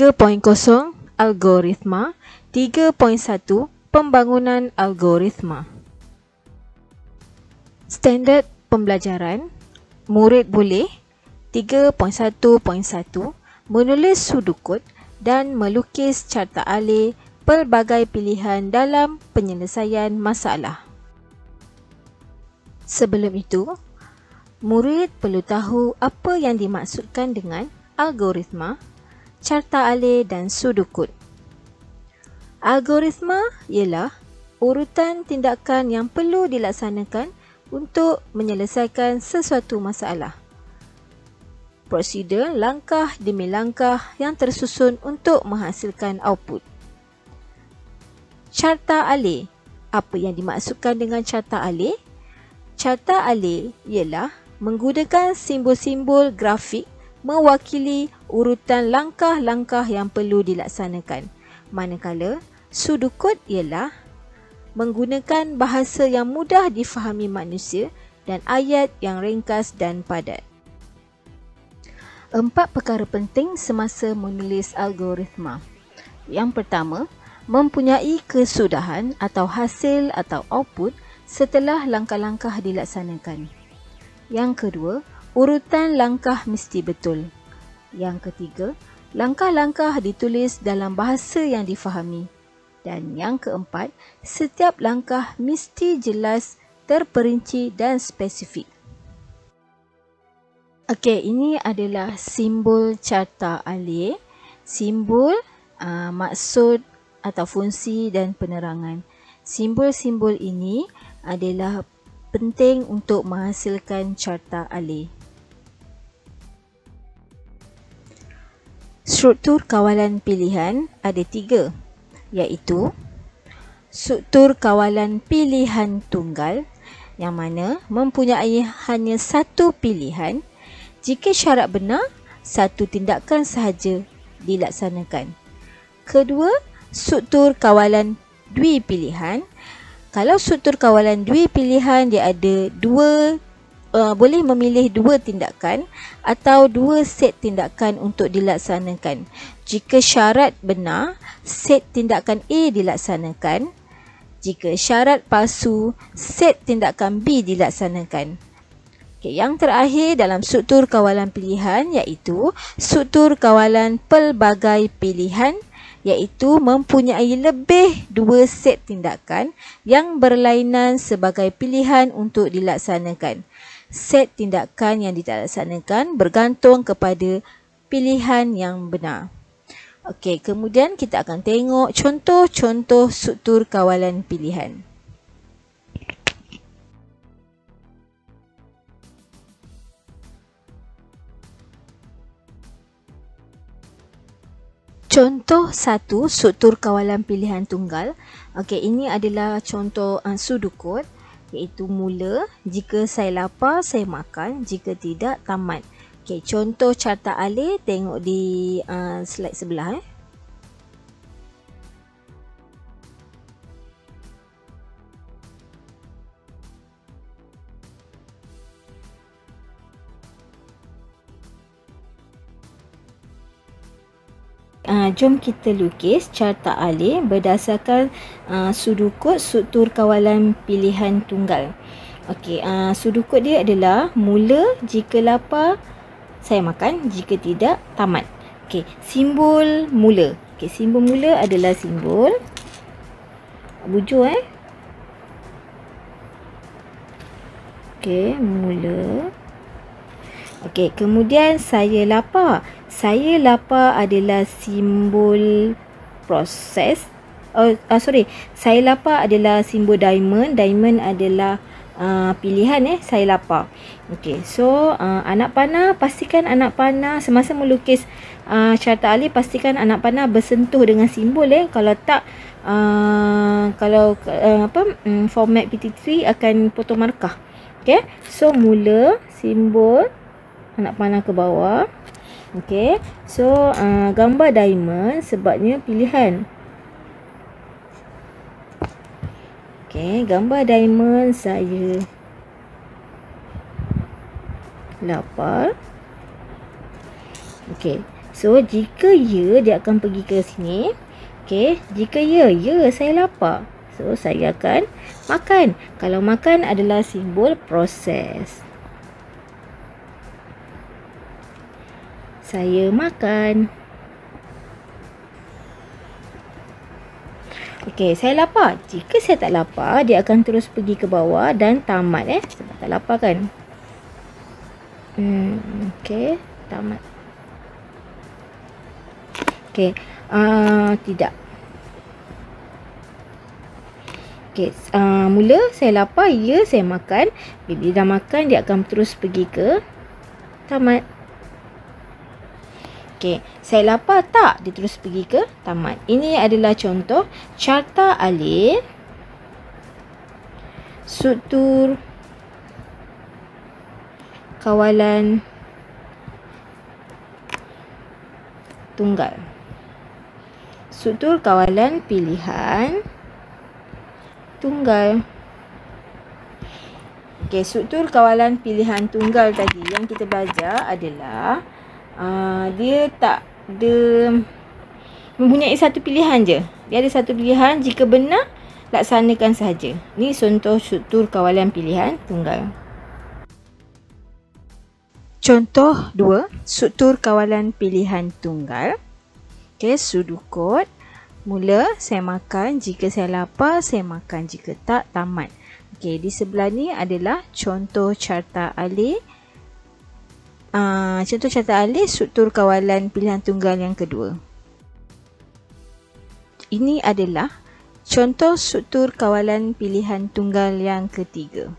3.0 Algoritma. 3.1 Pembangunan algoritma. Standard pembelajaran. Murid boleh 3.1.1 menulis sudukut dan melukis carta alih pelbagai pilihan dalam penyelesaian masalah. Sebelum itu, murid perlu tahu apa yang dimaksudkan dengan algoritma, carta alih dan sudukut. Algoritma ialah urutan tindakan yang perlu dilaksanakan untuk menyelesaikan sesuatu masalah. Prosedur langkah demi langkah yang tersusun untuk menghasilkan output. Carta alih. Apa yang dimaksudkan dengan carta alih? Carta alih ialah menggunakan simbol-simbol grafik mewakili urutan langkah-langkah yang perlu dilaksanakan. Manakala sudukut ialah menggunakan bahasa yang mudah difahami manusia dan ayat yang ringkas dan padat. 4 perkara penting semasa menulis algoritma. Yang pertama, mempunyai kesudahan atau hasil atau output setelah langkah-langkah dilaksanakan. Yang kedua, urutan langkah mesti betul. Yang ketiga, langkah-langkah ditulis dalam bahasa yang difahami. Dan yang keempat, setiap langkah mesti jelas, terperinci dan spesifik. Okey, ini adalah simbol carta alih. Simbol, maksud atau fungsi dan penerangan. Simbol-simbol ini adalah penting untuk menghasilkan carta alih. Struktur kawalan pilihan ada 3. Iaitu struktur kawalan pilihan tunggal yang mana mempunyai hanya satu pilihan. Jika syarat benar, satu tindakan sahaja dilaksanakan. Kedua, struktur kawalan dui pilihan. Kalau struktur kawalan dui pilihan, dia ada boleh memilih 2 tindakan atau 2 set tindakan untuk dilaksanakan. Jika syarat benar, set tindakan A dilaksanakan. Jika syarat palsu, set tindakan B dilaksanakan. Okay, yang terakhir dalam struktur kawalan pilihan iaitu struktur kawalan pelbagai pilihan, iaitu mempunyai lebih 2 set tindakan yang berlainan sebagai pilihan untuk dilaksanakan. Set tindakan yang dilaksanakan bergantung kepada pilihan yang benar. Okey, kemudian kita akan tengok contoh-contoh struktur kawalan pilihan. Contoh 1, struktur kawalan pilihan tunggal. Okey, ini adalah contoh sudukut. Iaitu mula, jika saya lapar, saya makan. Jika tidak, tamat. Okay, contoh carta alih, tengok di slide sebelah. Jom kita lukis carta alih berdasarkan sudukut struktur kawalan pilihan tunggal. Okey, sudukut dia adalah mula, jika lapar saya makan, jika tidak tamat. Okey, simbol mula. Okey, simbol mula adalah simbol bujur Okey, mula. Okey, kemudian saya lapar. Saya lapar adalah simbol proses. Saya lapar adalah simbol diamond. Diamond adalah pilihan saya lapar. Okey, so anak panah, pastikan anak panah semasa melukis carta alih, pastikan anak panah bersentuh dengan simbol Kalau tak format PT3 akan potong markah. Okey, so mula simbol anak panah ke bawah. Okey, so gambar diamond sebabnya pilihan. Okey, gambar diamond, saya lapar. Okey, So, jika ya, dia akan pergi ke sini. Okey, jika ya, saya lapar. So, saya akan makan. Kalau makan adalah simbol proses. Saya makan. Okey, saya lapar. Jika saya tak lapar, dia akan terus pergi ke bawah dan tamat sebab tak lapar kan. Okey, tamat. Okey, tidak. Okey, mula saya lapar, ya saya makan. Bila dia dah makan, dia akan terus pergi ke tamat. Okey, saya lapar tak? Dia terus pergi ke tamat. Ini adalah contoh carta alih struktur kawalan tunggal. Struktur kawalan pilihan tunggal. Okey, struktur kawalan pilihan tunggal tadi yang kita belajar adalah dia tak ada mempunyai satu pilihan je. Dia ada satu pilihan, jika benar laksanakan sahaja. Ni contoh struktur kawalan pilihan tunggal. Contoh 2, struktur kawalan pilihan tunggal. Okey, sudukot. Mula saya makan, jika saya lapar saya makan, jika tak tamat. Okey, di sebelah ni adalah contoh carta alih. Contoh carta alih struktur kawalan pilihan tunggal yang kedua. Ini adalah contoh struktur kawalan pilihan tunggal yang ketiga.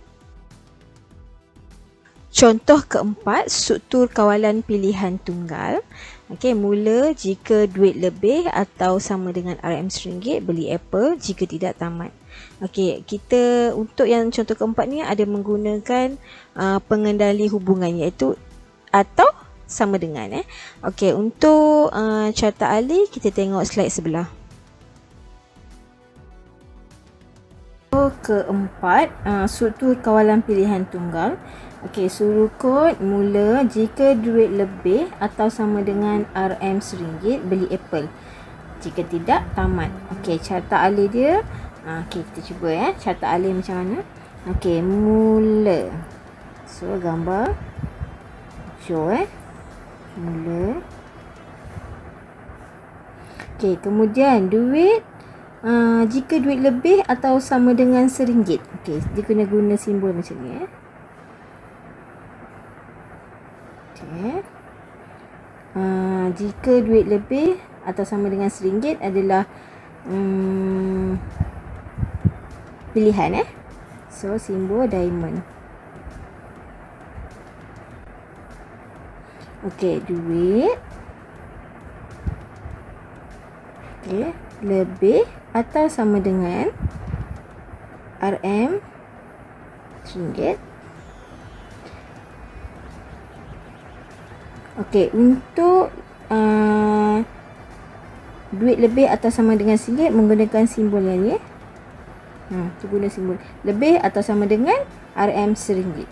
Contoh keempat, struktur kawalan pilihan tunggal. Okey, mula jika duit lebih atau sama dengan RM1 beli apple, jika tidak tamat. Okey, kita untuk yang contoh keempat ni ada menggunakan pengendali hubungan iaitu atau sama dengan. Okey, untuk carta alih kita tengok slide sebelah. Keempat, struktur kawalan pilihan tunggal. Okey, surukot mula jika duit lebih atau sama dengan RM1 beli apple. Jika tidak, tamat. Okey, carta alih dia. Okey, kita cuba carta alih macam mana. Okey, mula. So, gambar show mula. Okey, kemudian duit. Jika duit lebih atau sama dengan RM1. Okey, dia kena guna simbol macam ni. Okey. Jika duit lebih atau sama dengan RM1 adalah pilihan. So, simbol diamond. Okey, duit. Okey, lebih atau sama dengan RM1. Okey, untuk duit lebih atau sama dengan RM1 menggunakan simbol yang ni. Tu guna simbol lebih atau sama dengan RM1.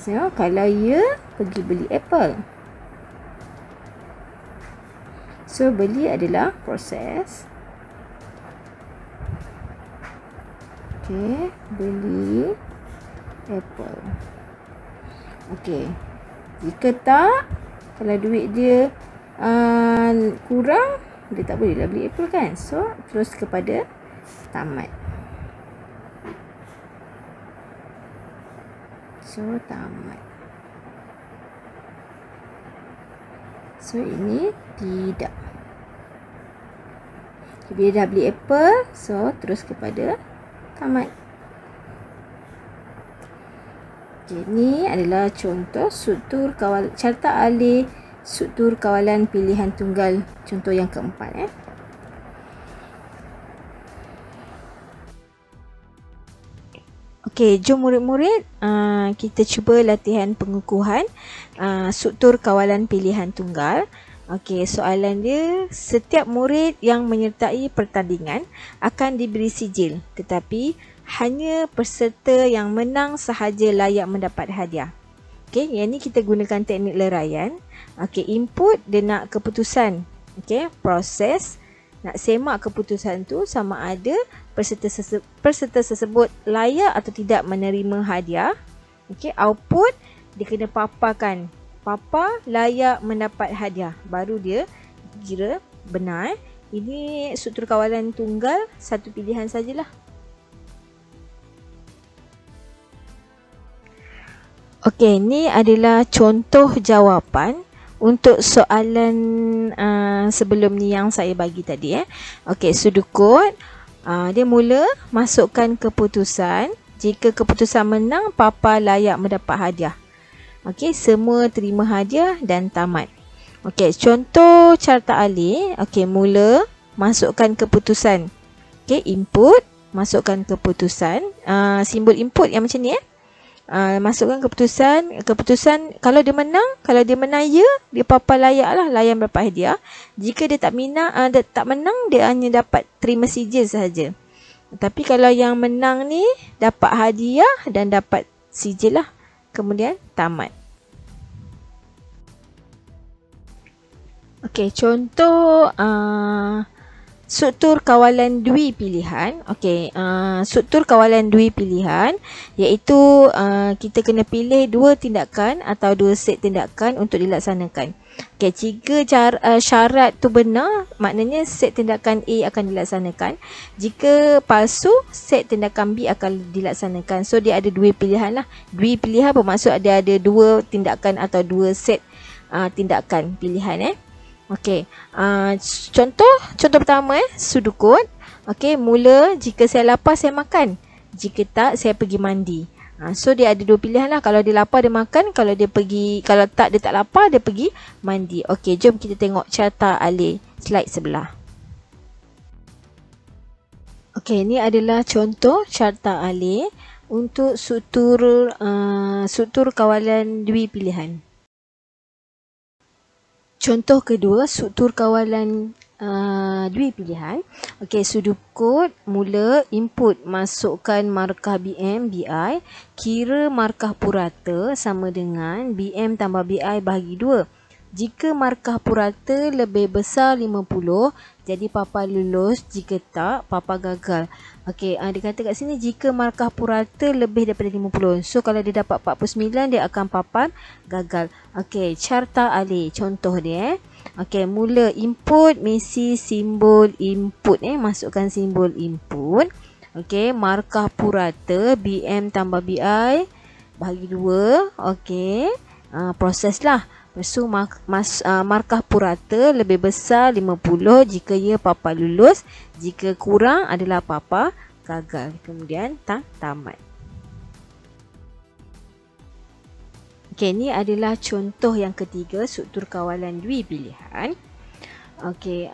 So, kalau ya, pergi beli apple. So, beli adalah proses. Okey, beli apple. Okey. Jika tak, kalau duit dia kurang, dia tak boleh lah beli apple kan. So, terus kepada tamat. So, tamat. So, ini tidak. Bila dah beli apple, so terus kepada tamat. Ini adalah contoh struktur carta alih struktur kawalan pilihan tunggal. Contoh yang keempat. Okey, jom murid-murid kita cuba latihan pengukuhan struktur kawalan pilihan tunggal. Okey, soalan dia, setiap murid yang menyertai pertandingan akan diberi sijil, tetapi hanya peserta yang menang sahaja layak mendapat hadiah. Okey, yang ni kita gunakan teknik leraian. Okey, input dia nak keputusan. Okey, proses nak semak keputusan tu sama ada peserta tersebut layak atau tidak menerima hadiah. Okey, output dia kena paparkan. Papa layak mendapat hadiah. Baru dia kira benar. Ini struktur kawalan tunggal, satu pilihan sajalah. Okey, ni adalah contoh jawapan untuk soalan sebelum ni yang saya bagi tadi. Okey, sudukut. Dia mula masukkan keputusan. Jika keputusan menang, Papa layak mendapat hadiah. Okey, semua terima hadiah dan tamat. Okey, contoh carta alih. Okey, mula masukkan keputusan. Okey, input, masukkan keputusan. Simbol input yang macam ni masukkan keputusan kalau dia menang ya, dia Papa layak mendapat hadiah. Jika dia tak menang, dia hanya dapat terima sijil sahaja. Tapi kalau yang menang ni dapat hadiah dan dapat sijil lah. Kemudian tamat. Okey, contoh struktur kawalan dui pilihan. Okey, struktur kawalan dui pilihan iaitu kita kena pilih dua tindakan atau dua set tindakan untuk dilaksanakan. Okey, jika syarat tu benar, maknanya set tindakan A akan dilaksanakan. Jika palsu, set tindakan B akan dilaksanakan. So dia ada dua pilihan lah. Dua pilihan bermaksud dia ada dua tindakan atau dua set tindakan pilihan. Okey, contoh pertama sudukut. Okey, mula jika saya lapar saya makan. Jika tak saya pergi mandi. So dia ada dua pilihan lah. Kalau dia lapar dia makan, kalau tak dia tak lapar dia pergi mandi. Okey, jom kita tengok carta alih slide sebelah. Okey, ini adalah contoh carta alih untuk struktur kawalan dui pilihan. Contoh kedua, struktur kawalan dui pilihan. Okey, sudukut mula input masukkan markah BM BI, kira markah purata sama dengan BM tambah BI bahagi 2. Jika markah purata lebih besar 50, jadi Papa lulus. Jika tak, Papa gagal. Okey, dia kata kat sini jika markah purata lebih daripada 50. So kalau dia dapat 49, dia akan Papa gagal. Okey, carta alih contoh dia. Okey, mula input mesti simbol input masukkan simbol input. Okey, markah purata BM tambah BI bahagi 2. Okey, proseslah. Lepas tu markah purata lebih besar 50 jika ya Papa lulus, jika kurang adalah Papa gagal. Kemudian tamat. Okey, ni adalah contoh yang ketiga struktur kawalan dui pilihan. Okey,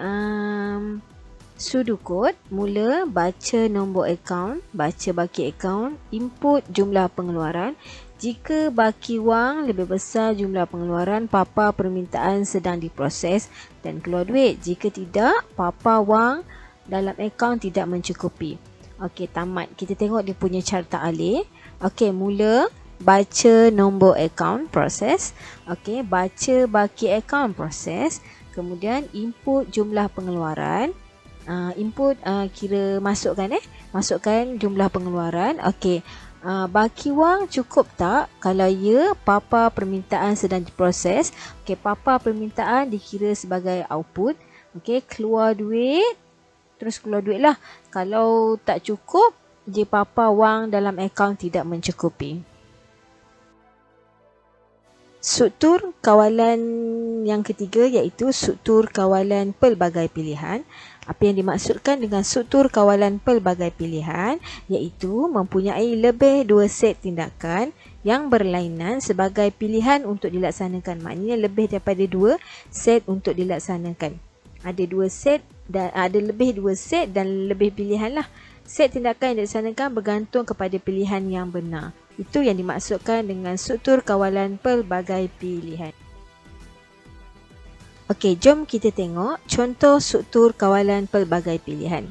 sudukut mula baca nombor akaun, baca baki akaun, input jumlah pengeluaran. Jika baki wang lebih besar jumlah pengeluaran, Papa permintaan sedang diproses dan keluar duit. Jika tidak, Papa wang dalam akaun tidak mencukupi. Okey, tamat. Kita tengok dia punya carta alih. Okey, mula baca nombor akaun, proses. Okey, baca baki akaun, proses. Kemudian input jumlah pengeluaran. Input kira masukkan jumlah pengeluaran. Okey, baki wang cukup tak? Kalau ya, Papa permintaan sedang diproses. Okey, Papa permintaan dikira sebagai output. Okey, keluar duit. Terus keluar duit lah. Kalau tak cukup, je Papa wang dalam akaun tidak mencukupi. Struktur kawalan yang ketiga iaitu struktur kawalan pelbagai pilihan. Apa yang dimaksudkan dengan struktur kawalan pelbagai pilihan iaitu mempunyai lebih dua set tindakan yang berlainan sebagai pilihan untuk dilaksanakan. Maknanya lebih daripada dua set untuk dilaksanakan. Ada dua set dan ada lebih dua set dan lebih pilihan lah. Set tindakan yang dilaksanakan bergantung kepada pilihan yang benar. Itu yang dimaksudkan dengan struktur kawalan pelbagai pilihan. Okey, jom kita tengok contoh struktur kawalan pelbagai pilihan.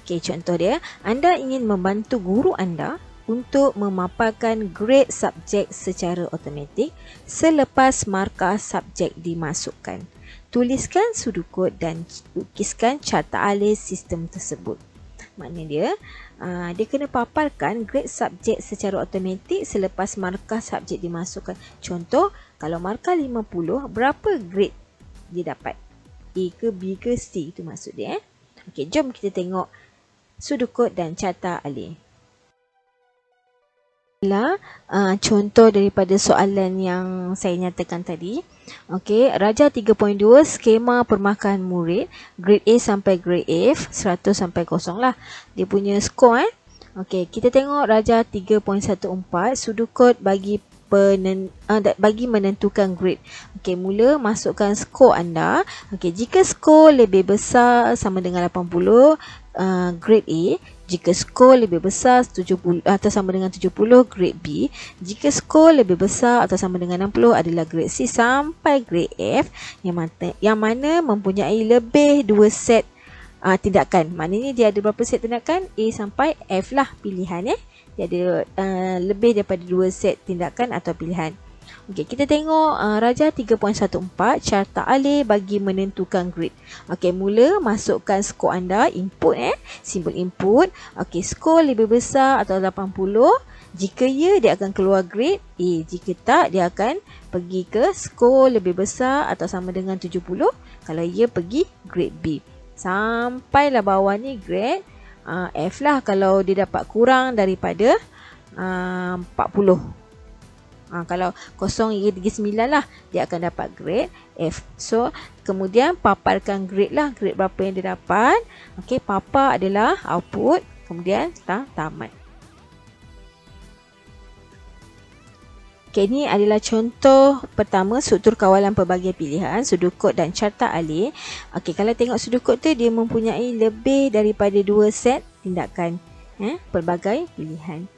Okey, contoh dia, anda ingin membantu guru anda untuk memaparkan grade subjek secara automatik selepas markah subjek dimasukkan. Tuliskan sudukod dan lukiskan carta alih sistem tersebut. Maknanya dia kena paparkan grade subjek secara automatik selepas markah subjek dimasukkan. Contoh, kalau markah 50, berapa grade dia dapat? A ke B ke C, itu maksud dia. Okey, jom kita tengok sudukod dan carta alih. Contoh daripada soalan yang saya nyatakan tadi. Okey, Raja 3.2 skema permarkahan murid grade A sampai grade F 100 sampai 0 lah. Dia punya skor Okey, kita tengok Raja 3.14 sudukod bagi menentukan grade. Okey, mula masukkan skor anda. Okey, jika skor lebih besar sama dengan 80, grade A. Jika skor lebih besar 70 atau sama dengan 70, grade B. Jika skor lebih besar atau sama dengan 60 adalah grade C sampai grade F yang mana mempunyai lebih 2 set tindakan. Maknanya dia ada berapa set tindakan? A sampai F lah pilihan Dia ada lebih daripada 2 set tindakan atau pilihan. Okey, kita tengok Raja 3.14 carta alih bagi menentukan grade. Okey, mula masukkan skor anda, input simbol input. Okey, skor lebih besar atau 80. Jika ya, dia akan keluar grade A. Jika tak, dia akan pergi ke skor lebih besar atau sama dengan 70. Kalau ya, pergi grade B. Sampailah bawah ni grade F lah kalau dia dapat kurang daripada 40. Kalau 0-9 lah, dia akan dapat grade F. So, kemudian paparkan grade lah. Grade berapa yang dia dapat. Okey, papar adalah output. Kemudian tamat. Okey, ini adalah contoh pertama struktur kawalan pelbagai pilihan, sudukod dan carta alih. Okey, kalau tengok sudukod tu, dia mempunyai lebih daripada 2 set tindakan pelbagai pilihan.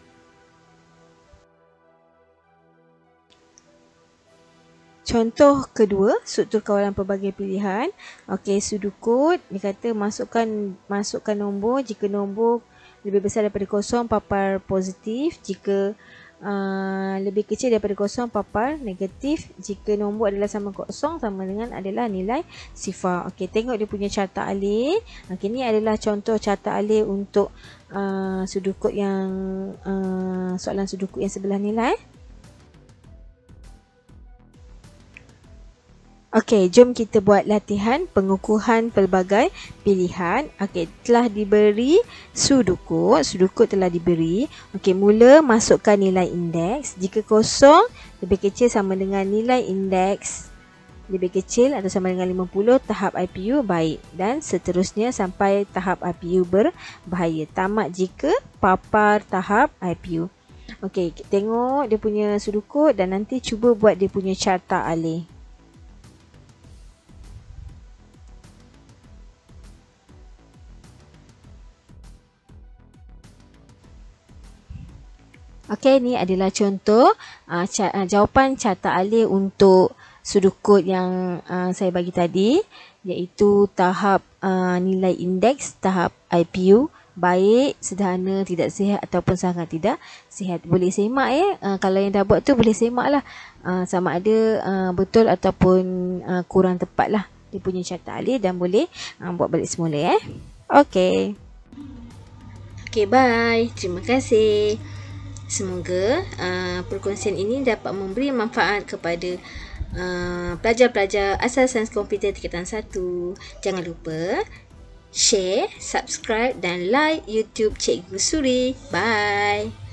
Contoh kedua, struktur kawalan pelbagai pilihan. Okey, sudukod dia kata masukkan nombor. Jika nombor lebih besar daripada 0, papar positif. Jika lebih kecil daripada 0, papar negatif. Jika nombor adalah sama 0, sama dengan adalah nilai sifar. Okey, tengok dia punya carta alih. Okey, ni adalah contoh carta alih untuk sudukod yang soalan sudukod yang sebelah ni lah. Okey, jom kita buat latihan pengukuhan pelbagai pilihan. Okey, telah diberi sudukod telah diberi. Okey, mula masukkan nilai indeks. Jika 0 lebih kecil sama dengan nilai indeks lebih kecil atau sama dengan 50, tahap IPU baik, dan seterusnya sampai tahap IPU berbahaya. Tamat jika papar tahap IPU. Okey, tengok dia punya sudukod dan nanti cuba buat dia punya carta alih. Okey, ni adalah contoh jawapan carta alih untuk sudukod yang saya bagi tadi, iaitu tahap nilai indeks, tahap IPU, baik, sederhana, tidak sihat ataupun sangat tidak sihat. Boleh semak kalau yang dah buat tu boleh semak lah sama ada betul ataupun kurang tepat lah dia punya carta alih, dan boleh buat balik semula Okey. Okey, bye. Terima kasih. Semoga perkongsian ini dapat memberi manfaat kepada pelajar-pelajar asal sains komputer tingkatan 1. Jangan lupa share, subscribe dan like YouTube Cikgu Suri. Bye.